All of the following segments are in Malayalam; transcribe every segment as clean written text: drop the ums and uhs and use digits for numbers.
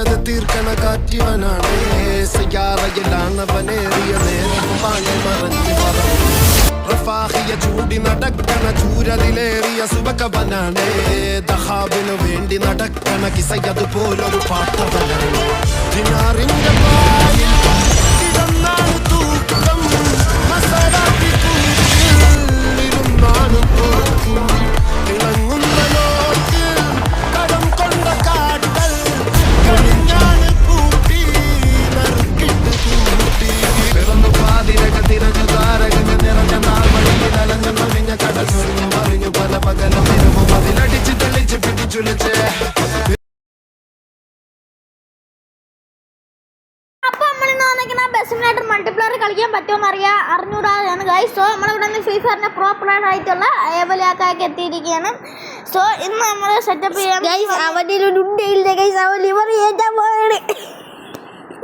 ഏറ്റത് തീർക്കണ കാറ്റിവനാണ് സയ്യാറയിലാണവനേറിയ നേരം പാങ്ങി മറഞ്ഞു റഫാഹിയ ചൂടി നടക്കണ ചൂരതിലേറിയ സുബകവനാണ് ദഹാബിനു വേണ്ടി നടക്കണ കിസയതു പോലൊരു പാട്ടവനാണ് ദിനാറിന്റെ പാലിൽ കിടന്നാണ് തൂക്കം മസറാക്കി ഇരുന്നാണ് പോക്കും തിളങ്ങുന്ന നോക്ക് കടം കൊണ്ട കാട്ടൽ കഴിഞ്ഞാണ് കൂട്ടി നറുക്കിട്ട് കൂട്ടി പിറന്നു പാതിരക തിരഞ്ഞു താരകങ്ങൾ നിറഞ്ഞ നാൾ വഴിയിൽ അലഞ്ഞു മറിഞ്ഞ കടൽ ചൊരിഞ്ഞു മറിഞ്ഞു പല പകലും ഇരുവും അതിലടിച്ച് തെളിച്ച് പിടിച്ചുലച്ച് മൾട്ടിപ്ലെയർ കളിക്കാൻ പറ്റുമെന്ന് അറിഞ്ഞൂടാതെയാണ് ഗൈസ്. സോ നമ്മളിവിടെ നിന്ന് ഫ്രീ ഫയറിന്റെ പ്രോ പ്ലെയർ ആയിട്ടുള്ള ഏവലാക്കാക്കി എത്തിയിരിക്കുകയാണ്. സോ ഇന്ന് നമ്മൾ സെറ്റപ്പ് ചെയ്യാം.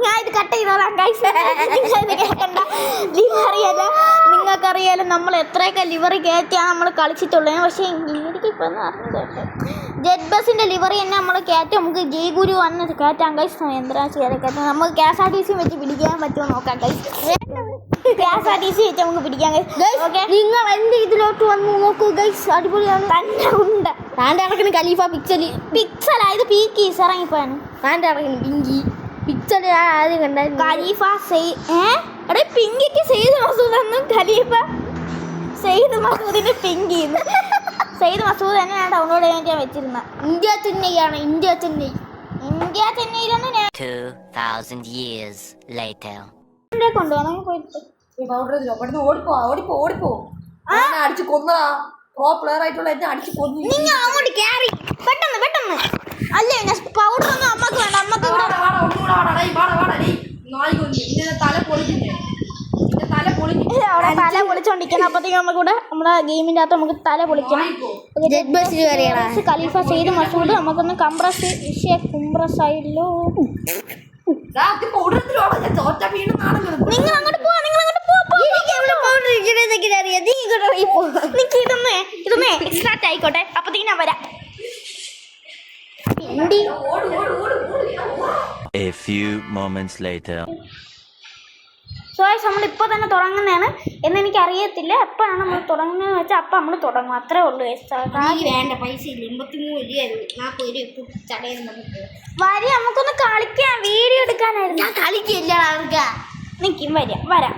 ഞാൻ ഇത് കട്ട് ചെയ്തോളാം ഗൈസ്. കേൾക്കണ്ട, ലിവറിയല്ല. നിങ്ങൾക്കറിയാലും നമ്മൾ എത്രയൊക്കെ ലിവറി കയറ്റിയാണ് നമ്മൾ കളിച്ചിട്ടുള്ളത്. പക്ഷേ എനിക്കിപ്പോൾ അറിഞ്ഞത് ജെറ്റ് ബസ്സിൻ്റെ ലിവറി തന്നെ നമ്മൾ കയറ്റി നമുക്ക് ജയ്ഗുരു വന്ന് കയറ്റാം ഗൈസ്. എന്താ കയറ്റാം നമുക്ക് KSRTC വെച്ച് പിടിക്കാൻ പറ്റുമോ നോക്കാം ഗൈസ്. KSRTC വെച്ച് നമുക്ക് പിടിക്കാം ഗൈസ്. ഓക്കെ, നിങ്ങൾ എൻ്റെ ഇതിലോട്ട് വന്ന് നോക്കൂ ഗൈസ്. അടിപൊളിയാണ്. തന്നെ ഉണ്ട് താൻ്റെ ഇറക്കുന്ന ഖലീഫ പിക്സലായത് പീക്കീസ് ഇറങ്ങിപ്പോയാണ്. താൻ്റെ ഇറക്കുന്ന പിങ്കി പിക്ചർ ആദ്യം കണ്ടായിരുന്നു. ഖലീഫ എടേ പിങ്കിക്ക് സെയ്ദ് മസൂദ് എന്നും ഖലീഫ സെയ്ദ് മസൂദിന് പിങ്കിന്ന്. സെയ്ദ് മസൂദ് തന്നെ ഞാൻ ഡൗൺലോഡ് ചെയ്യാൻ ഞാൻ വെച്ചിരുന്ന. ഇന്ത്യ ചെന്നൈയാണ്. ഇന്ത്യ ചെന്നൈയിലൊന്നും 2000 years later കൊണ്ടുപോകണം പോയിട്ട് ഓടിപ്പോ അടിച്ചു കൊന്നതാ. പ്രോ പ്ലെയർ ആയിട്ടുള്ള എന്നെ അടിച്ചു കൊന്നു. നിങ്ങൾ അങ്ങോട്ട് കയറി പെട്ടെന്ന് അല്ലേ പൗഡർ ഒന്നും അമ്മക്ക് വേണ്ട. അമ്മക്ക് തല പൊളിച്ചോണ്ടിരിക്കണം. അപ്പത്തേക്ക് നമുക്ക് ഇവിടെ നമ്മളെ ഗെയിമിൻ്റെ അകത്ത് നമുക്ക് തല പൊളിക്കണം. ഖലീഫ സെയ്ദ് മസൂദ് നമുക്കൊന്ന് കംപ്രസ് ആയില്ലോ. നിങ്ങൾ അങ്ങോട്ട് പോവാ. ഇതൊന്ന് എക്സ്ട്രാക്ട് ആയിക്കോട്ടെ. അപ്പത്തേക്ക് ഞാൻ വരാം. A few moments later. So നമ്മളിപ്പോൾ തന്നെ തുടങ്ങുന്നതാണ് എന്നെനിക്ക് അറിയത്തില്ല. എപ്പോഴാണ് നമ്മൾ തുടങ്ങുന്നതെന്ന് വെച്ചാൽ അപ്പം നമ്മൾ തുടങ്ങും. അത്രേ ഉള്ളൂ. വേണ്ട പൈസ ഇല്ല. 83 വരി നമുക്കൊന്ന് കളിക്കാം. വീഡിയോ എടുക്കാനായിരുന്നു. ഞാൻ കളിക്കില്ല. നിൽക്കും വരാം.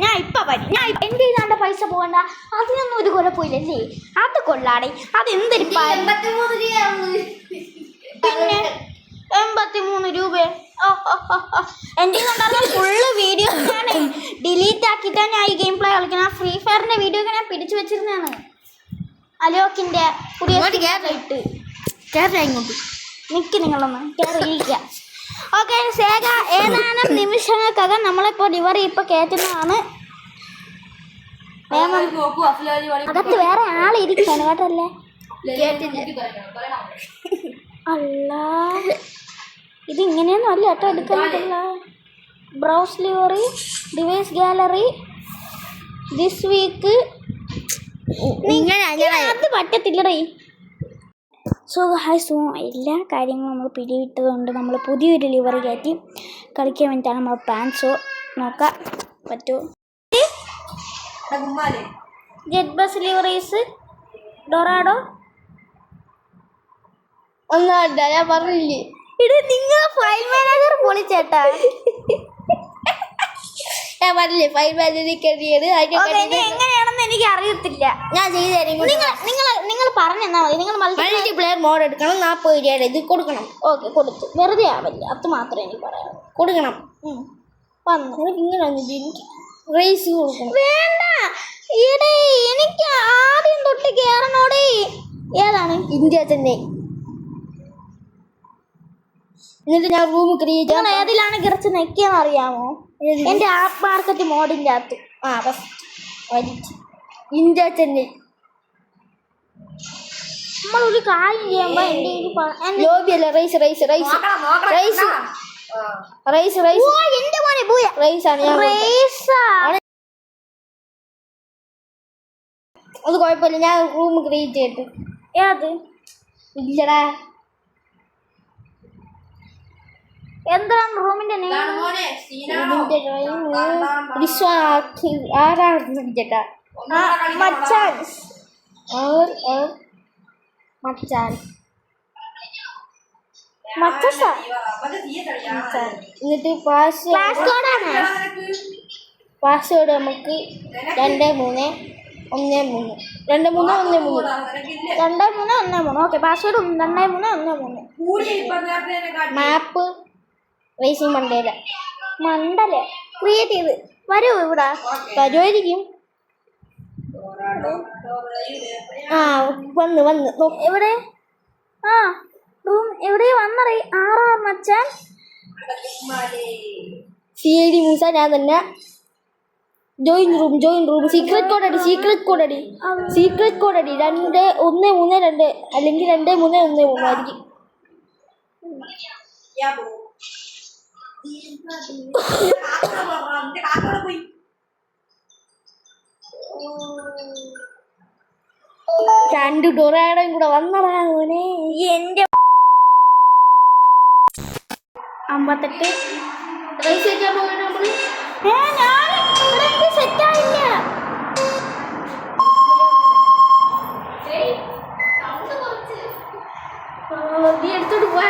ഞാൻ ഇപ്പം വരും. എൻ്റെ ഇതാണ്ട് പൈസ പോകണ്ട. അതിനൊന്നും ഒരു കുഴപ്പമില്ലല്ലേ. അത് കൊള്ളാടെ. അതെന്തൊരു പിന്നെ 83 രൂപ. എൻ്റെ കണ്ടാൽ ഫുള്ള് വീഡിയോ ഞാൻ ഡിലീറ്റ് ആക്കിയിട്ടാണ് ഞാൻ ഈ ഗെയിം പ്ലേ കളിക്കുന്നത്. ആ ഫ്രീ ഫയറിൻ്റെ വീഡിയോ ഒക്കെ ഞാൻ പിടിച്ചു വെച്ചിരുന്നതാണ്. അലോക്കിൻ്റെ ഇട്ട് ഇങ്ങോട്ട് നിൽക്കി. നിങ്ങളൊന്ന് കയറിയിരിക്കുക. ഓക്കെ, സേഗ ഏതാനും നിമിഷങ്ങൾക്കകം നമ്മളിപ്പോൾ ലിവറി ഇപ്പോൾ കയറ്റുന്നതാണ്. അകത്ത് വേറെ ആളിരിക്കാണ് കേട്ടല്ലേ. അല്ല, ഇതിങ്ങനെയൊന്നും അല്ല കേട്ടോ എടുക്കാനുള്ള. Browse livery, device gallery, this week. അത് പറ്റത്തില്ലടേ. സോ എല്ലാ കാര്യങ്ങളും നമ്മൾ പിടിവിട്ടതുകൊണ്ട് നമ്മൾ പുതിയൊരു ലിവറി കയറ്റി കളിക്കാൻ വേണ്ടിയിട്ടാണ് നമ്മൾ പ്ലാൻ. സോ നോക്കാം പറ്റുമോ. ജെറ്റ് ബസ് ലിവറീസ് ഡൊറാഡോ ഒന്നല്ല, ഞാൻ പറഞ്ഞില്ലേ. ഇത് നിങ്ങൾ ഫയൽ മാനേജർ പൊളിച്ചേട്ടാ. ഞാൻ പറഞ്ഞില്ലേ ഫയൽ മാനേജർ എങ്ങനെയാണെന്ന് എനിക്ക് അറിയത്തില്ല. ഞാൻ ചെയ്തു. നിങ്ങൾ പറഞ്ഞാൽ മതി. നിങ്ങൾ മൾട്ടിപ്ലെയർ മോഡ് എടുക്കണം. 40 രൂപയുടെ ഇത് കൊടുക്കണം. ഓക്കെ, കൊടുത്തു. വെറുതെ ആവില്ല. അത് മാത്രമേ എനിക്ക് പറയാം. കൊടുക്കണം. വന്നു ഇങ്ങനെ റേസ് കൊടുക്കണം. വേണ്ട ഈടേ, എനിക്ക് ആദ്യം തൊട്ട് കയറണോടേ. ഏതാണ്? ഇന്ത്യ ചെന്നൈ. എന്നിട്ട് ഞാൻ റൂം ക്രിയേറ്റ്. ഏതിലാണ് കുറച്ച് നെക്കിയെന്ന് അറിയാമോ? എൻ്റെ ആപ്പ് മാർക്കറ്റ് മോഡിൻ്റെ അകത്ത്. ഇന്ത്യ ചെന്നൈ. നമ്മളൊരു കാര്യം ചെയ്യുമ്പോൾ എൻ്റെ ലോബിയല്ല. റേസ് എൻ്റെ മോനെ പോയ റേസാണ്. അത് കുഴപ്പമില്ല. ഞാൻ റൂം ക്രിയേറ്റ് ചെയ്തിട്ട്. ഏത്? ഇല്ലടാ, എന്താണ് റൂമിന്റെ ഇതാണ് മോനെ, സീനാണോ? മച്ചാൻ മച്ചാൻ മച്ചാ മറ്റേ തീയെ കളിയാ. എന്നിട്ട് ക്ലാസ് കോഡാണ് പാസ്വേഡ് നമുക്ക് 2313 2313 ഓക്കെ പാസ്വേഡ് 2313 കൂടി ഇപ്പൊ നേരത്തെ തന്നെ കാട്ടി. മാപ്പ് റേസിംഗ് മണ്ടല ക്രിയേറ്റ് ചെയ്ത് വരൂ ഇവിടെ വരുമായിരിക്കും ആ വന്ന് എവിടെ ആ റൂം എവിടെ വന്നറി ആറാ മച്ചാൻ CID മൂസ ഞാൻ തന്നെ ജോയിൻ റൂം സീക്രട്ട് കോഡ് അടി 2132 അല്ലെങ്കിൽ 2313 ആയിരിക്കും യാ പോ. നിന്റെ കാക്കോടെ പോയി. രണ്ട് ഡൊറാടയും കൂടെ വന്നടാ മോനെ എന്റെ 58 റൈസ് വെക്കാൻ പോകണം നമ്മള് സെറ്റായില്ല നീ എടുത്തോട്ട് പോയാ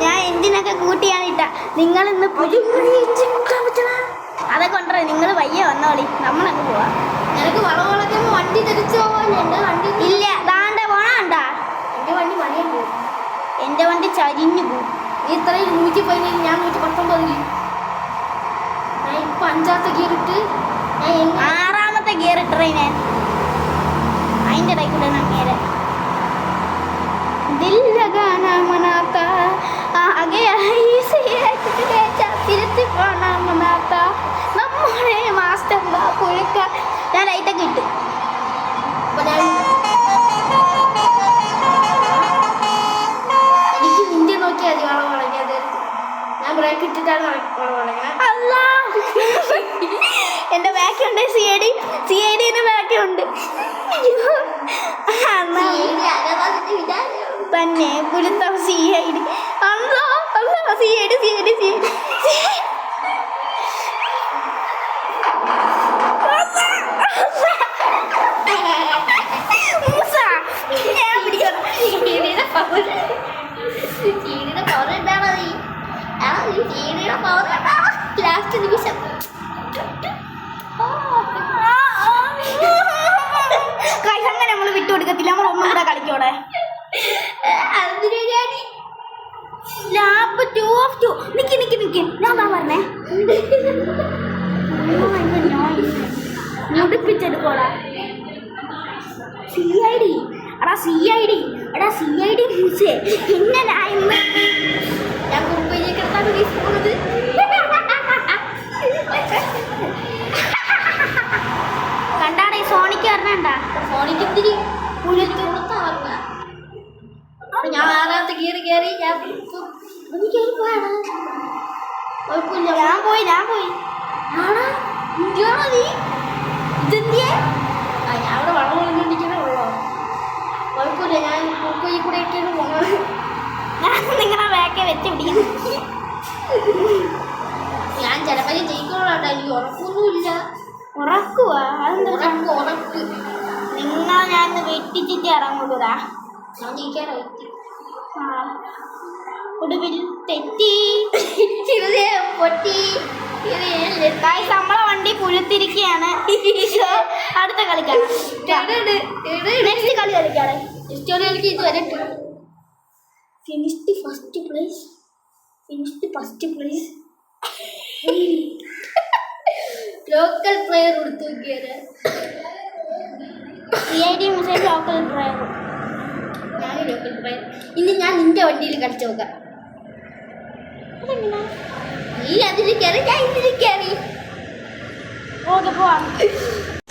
ഞാൻ എന്തിനൊക്കെ കൂട്ടിയാണിട്ട നിങ്ങൾ ഇന്ന് അതെ കൊണ്ടേ നിങ്ങൾ വയ്യ വന്നോളി നമ്മളങ്ങ് പോവാ നിനക്ക് വളവളൊക്കെ വണ്ടി തിരിച്ചു പോകാനുണ്ട് വണ്ടി ഇല്ല ദാണ്ട പോണാണ്ടാ എന്റെ വണ്ടി മണിയാൻ പോകും എന്റെ വണ്ടി ചരിഞ്ഞു പോകും നീ ഇത്രയും 115 ഞാൻ 119 ഞാൻ ഇപ്പൊ 5ാമത്തെ ഗിയർ ഇട്ട് ഞാൻ 6ാമത്തെ ഗിയർ ഇട്ടേ ഞാൻ അതിൻ്റെ ഇടയിൽ കൂടെ അങ്ങേരെ दिल लगाना मनाता आगे തിരുത്തി പോണ മനാത്ത നമ്മുടെ മാസ്റ്റർ കുഴക്ക ഞാൻ ലൈറ്റൊക്കെ ഇട്ടു എനിക്ക് ഇന്ത്യ നോക്കിയാൽ മതി വളം വളഞ്ഞത് ഞാൻ ബ്രേക്ക് ഇട്ടിട്ടാണ് വളം വളഞ്ഞത് എൻ്റെ ബാക്കുണ്ട് CID ബാക്കുണ്ട് തന്നെ പുരുത്തം CID അല്ലോ CID ലാസ്റ്റ് നിമിഷം അങ്ങനെ നമ്മൾ വിട്ടുകൊടുക്കത്തില്ല നമ്മൾ ഒന്നും കൂടെ കളിക്കോടെ ലാപ്പ് 2 of 2 നിക്ക് ഞാൻ പറഞ്ഞേ മുടിപ്പിച്ചെടുക്കോടാ CID മൂസേ പിന്നെ ഞാൻ മുംബൈയിലേക്ക് എടുത്താണ് പോകുന്നത് കണ്ടാടേ സോണിക്ക് പറഞ്ഞാ സോണിക്ക് എന്തിരി ഞാൻ 6ാമത്തെ ഗിയർ കയറി ഞാൻ പോയി ആണോ ഇന്ത്യയാണോ നീ ഇതെന്തിയെ ഞാൻ അവിടെ വളം വളഞ്ഞോണ്ടിരിക്കണേ ഉള്ളോ കുഴപ്പമില്ല ഞാൻ ഈ കൂടെ ഇട്ടാണ് പോണത് ഞാൻ നിങ്ങളെ ബാക്കെ വെച്ച് പിടിക്കുന്നു ഞാൻ ചിലപ്പോൾ ജയിക്കുള്ളൂ എനിക്ക് ഉറപ്പൊന്നുമില്ല ഉറക്കുവാ ഉറക്ക് നിങ്ങൾ ഞാൻ വെട്ടിച്ചിട്ട് ഇറങ്ങുള്ളൂടാ ഞാൻ ജയിക്കാനോ ഒടുവിൽ തെറ്റി പൊട്ടി നമ്മളെ വണ്ടി പുഴുത്തിരിക്കുകയാണ് അടുത്ത കളിക്കാണ് നെക്സ്റ്റ് കളി കളിക്കാണ് ഹിസ്റ്റോറിയൽക്ക് ഇത് വരട്ടെ finished first place local player കൊടുത്തു നോക്കിയത് CID മുസൈൻ ലോക്കൽ പ്ലെയർ ഞാൻ ലോക്കൽ പ്ലെയർ ഇനി ഞാൻ നിന്റെ വണ്ടിയിൽ കളിച്ചു നോക്കാം നീ അതിൽ കയറി ഞാൻ ഇതിൽ കയറി ഓക്കെ പോവാം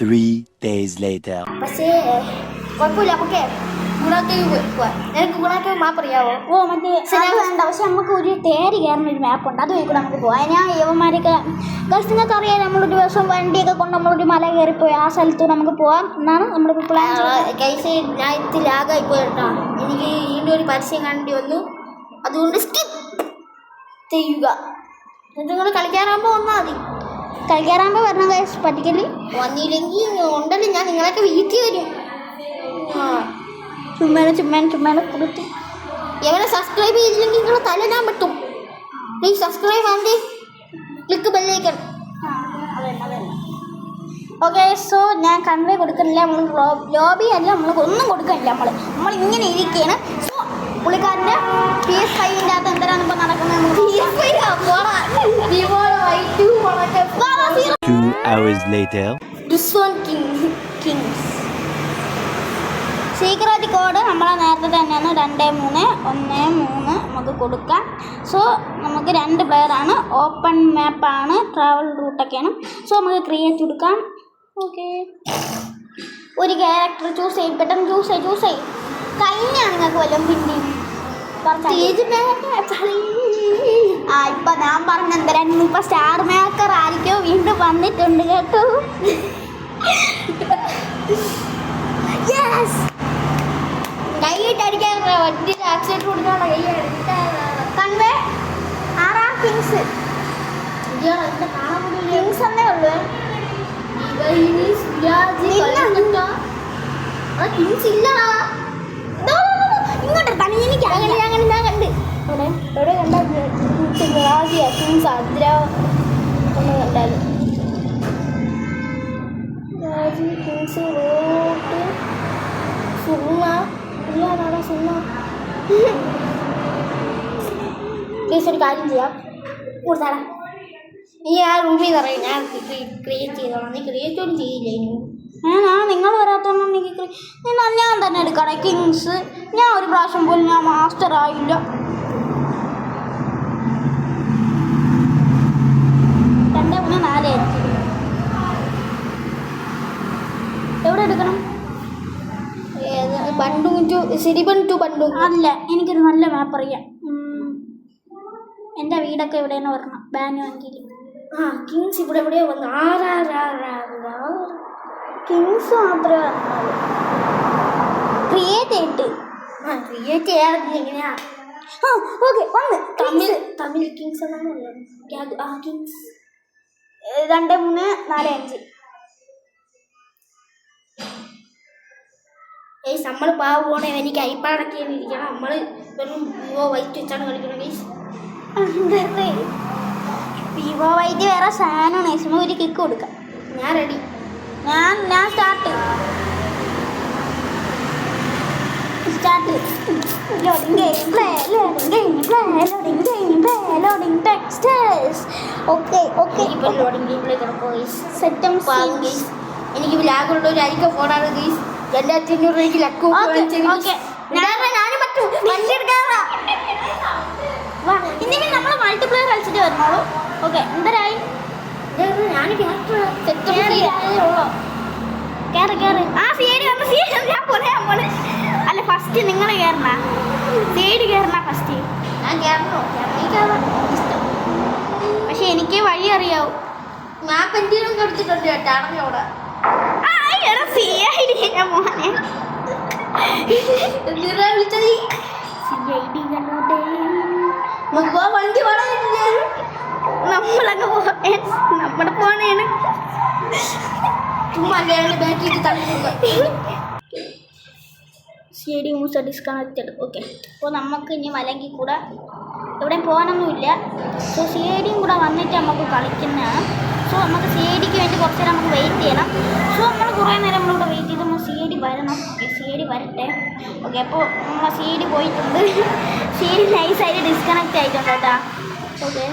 3 days later. പക്ഷേ കുഴപ്പമില്ല ഓക്കെ നിനക്ക് ഗുണാക്കേവ് മാപ്പ് അറിയാവോ? ഓ മറ്റേ അത് വേണ്ട. പക്ഷെ നമുക്ക് ഒരു തേര് കയറുന്ന ഒരു മാപ്പുണ്ട്, അത് വഴിക്കൂടെ നമുക്ക് പോകാം. ഞാൻ യവന്മാരൊക്കെ നിങ്ങൾക്ക് അറിയാം, നമ്മളൊരു ദിവസം വണ്ടിയൊക്കെ കൊണ്ട് നമ്മളൊരു മല കയറിപ്പോയി ആ സ്ഥലത്തൂടെ നമുക്ക് പോകാം എന്നാണ് നമ്മളിപ്പോൾ പ്ലാൻ ഗൈസ് ഞാൻ ഇത് ലാഗായി പോയിട്ടാ. എനിക്ക് ഇതിൻ്റെ ഒരു പരസ്യം കാണേണ്ടി വന്നു, അതുകൊണ്ട് സ്കിപ്പ് ചെയ്യുക. നിങ്ങൾ കളിക്കാറാകുമ്പോൾ വന്നാൽ മതി. കളിക്കാറാകുമ്പോൾ വരണം ഗൈസ്. പറ്റിക്കല് വന്നില്ലെങ്കിൽ ഉണ്ടല്ലോ ഞാൻ നിങ്ങളൊക്കെ വീട്ടിൽ വരും. ചുമ്മാനെ കൊടുത്ത് എവനെ സബ്സ്ക്രൈബ് ചെയ്തില്ലെങ്കിൽ നിങ്ങളെ തല ഞാൻ പറ്റും. Please subscribe and click bell icon. Okay. So ഞാൻ കൺവേ കൊടുക്കുന്നില്ല, നമ്മൾ ലോബി അല്ല, നമ്മൾ ഒന്നും കൊടുക്കുന്നില്ല. നമ്മൾ ഇങ്ങനെ ഇരിക്കുകയാണ്. സോ പുള്ളിക്കാരൻ്റെ PS5ൻ്റെ അകത്ത് എന്തിനാണ് ഇപ്പോൾ നടക്കുന്നത്? 2 hours later. സീക്രട്ട് കോഡ് നമ്മളെ നേരത്തെ തന്നെയാണ് 2313 നമുക്ക് കൊടുക്കാം. സോ നമുക്ക് 2 പ്ലെയറാണ്, ഓപ്പൺ മാപ്പാണ്, ട്രാവൽ റൂട്ടൊക്കെയാണ്. സോ നമുക്ക് ക്രിയേറ്റ് കൊടുക്കാം. ഓക്കെ, ഒരു ക്യാരക്ടർ ചൂസ് ചെയ്യും, പെട്ടെന്ന് ചൂസ് ചെയ്യും. കഴിഞ്ഞാണ് നിങ്ങൾക്ക് വല്ലതും പിന്നെയും ഇപ്പം ഞാൻ പറഞ്ഞ എന്തരായിരുന്നു, ഇപ്പം സ്റ്റാർ മേക്കർ ആയിരിക്കോ വീണ്ടും വന്നിട്ടുണ്ട് കേട്ടോ. യെസ്, കൈയിട്ട് അടിക്കാൻ വണ്ടിയിൽ ആക്സിഡൻറ്റ് കൊടുക്കാനുള്ള കൺവേ ആറാ കിങ്സ് കിങ്സ് എന്നേ ഉള്ളൂ. കിങ്സ് ഇല്ലടാ, ഇങ്ങോട്ട് തന്നെ എനിക്ക് അങ്ങനെ ഞാൻ കണ്ട് എവിടെ കണ്ടാൽ കിങ്സ് അതിര ഒന്ന് കണ്ടാലും കിങ്സ് റോട്ട് സുർണ ഇല്ലാതാടാ സുർണ. പ്ലീസ് ഒരു കാര്യം ചെയ്യാം, കൂടുതലാ നീ ആ റൂമിൽ നിന്ന് പറയും, ഞാൻ ക്രിയേറ്റ് ചെയ്തോളാം. നീ ക്രിയേറ്റ് ഒന്നും ചെയ്യില്ലേ? നിങ്ങൾ വരാത്തോളം എനിക്ക് ഞാൻ തന്നെ എടുക്കണേ കിങ്സ്. ഞാൻ ഒരു പ്രാവശ്യം പോലും ഞാൻ മാസ്റ്റർ ആയില്ല. 2-3-4 എവിടെ എടുക്കണം? ബണ്ടും ടു സിരിബൺ ടു ബണ്ടും അല്ല, എനിക്കൊരു നല്ല മാപ്പ് അറിയാം. എൻ്റെ വീടൊക്കെ എവിടെയാണ് വരണം, ബാനുവെങ്കിൽ. കിങ്സ് ഇവിടെ എവിടെയോ വന്നു. കിങ്സ് മാത്രമേ ക്രിയേറ്റ് ചെയ്തിട്ട് ക്രിയേറ്റ് ചെയ്യാറുണ്ട് എങ്ങനെയാ? ഓക്കെ വന്ന് തമിഴ് കിങ്സ് എന്നാണ് ഉള്ളത്. കിങ്സ് 2-3-4-5. നമ്മൾ പാവണേ, എനിക്ക് ഐപ്പാടൊക്കെ ഇരിക്കണം. നമ്മൾ വെറും വൈറ്റ് വെച്ചാണ് കളിക്കണം. വിവോ വൈറ്റ് വേറെ സാധനമാണ്. ഒരു കിക്ക് കൊടുക്കാം. ഞാൻ റെഡി. ഞാൻ സ്റ്റാർട്ട് ലോഡിംഗ് ടെക്സ്റ്റേഴ്സ്. ഓക്കെ ഇപ്പം ലോഡിംഗ് ഗെയിമിൽ കിടക്കും. സെറ്റും എനിക്ക് ലാഗുള്ള ഒരു അരിക്ക ഫോണാണ് ഗൈസ്. 2500 രൂപയ്ക്ക് ലക്കും. ഞാനും പറ്റും വണ്ടി എടുക്കാറാ. ഇനി നമ്മൾ മൾട്ടിപ്ലെയർ കളിച്ചിട്ട് വരണോളൂ. ഓക്കെ, എന്തരായി? ഞാൻ കയറി ആ സിഐഡി വന്ന് ഞാൻ പോലെ അല്ല, ഫസ്റ്റ് നിങ്ങൾ കയറണ സിഐഡി കയറണ ഫസ്റ്റ്. ഞാൻ കയറണോ? ഇഷ്ടം. പക്ഷെ എനിക്ക് വഴി അറിയാവൂ. മാപ്പ് എന്തെങ്കിലും കൊടുത്തിട്ടുണ്ട് കേട്ടോ, അറിഞ്ഞോടെ. സിഐഡി മോനെ എന്തിനാ വിളിച്ചത്? സിഐഡി വണ്ടി വളരില്ലേ? നമ്മളങ്ങ് നമ്മുടെ ഫോണാണ്. ചുമ്മാ ബാക്കിൽ തള്ളി CID മൂസ ഡിസ്കണക്റ്റഡ്. ഓക്കെ, അപ്പോൾ നമുക്ക് ഇനി മലങ്കിൽ കൂടെ എവിടെയും പോകാനൊന്നുമില്ല. സോ CIDയും കൂടെ വന്നിട്ട് നമുക്ക് കളിക്കുന്നതാണ്. സോ നമുക്ക് CIDക്ക് വേണ്ടി കുറച്ച് നേരം നമുക്ക് വെയിറ്റ് ചെയ്യണം. സോ നമ്മൾ കുറേ നേരം നമ്മളിവിടെ വെയിറ്റ് ചെയ്ത് നമ്മൾ CID വരണം. ഓക്കെ, CID വരട്ടെ. ഓക്കെ, അപ്പോൾ നമ്മൾ CID പോയിട്ടുണ്ട്. CID നൈസായിട്ട് ഡിസ്കണക്റ്റ് ആയിട്ടുണ്ട് കേട്ടോ. ഓക്കെ.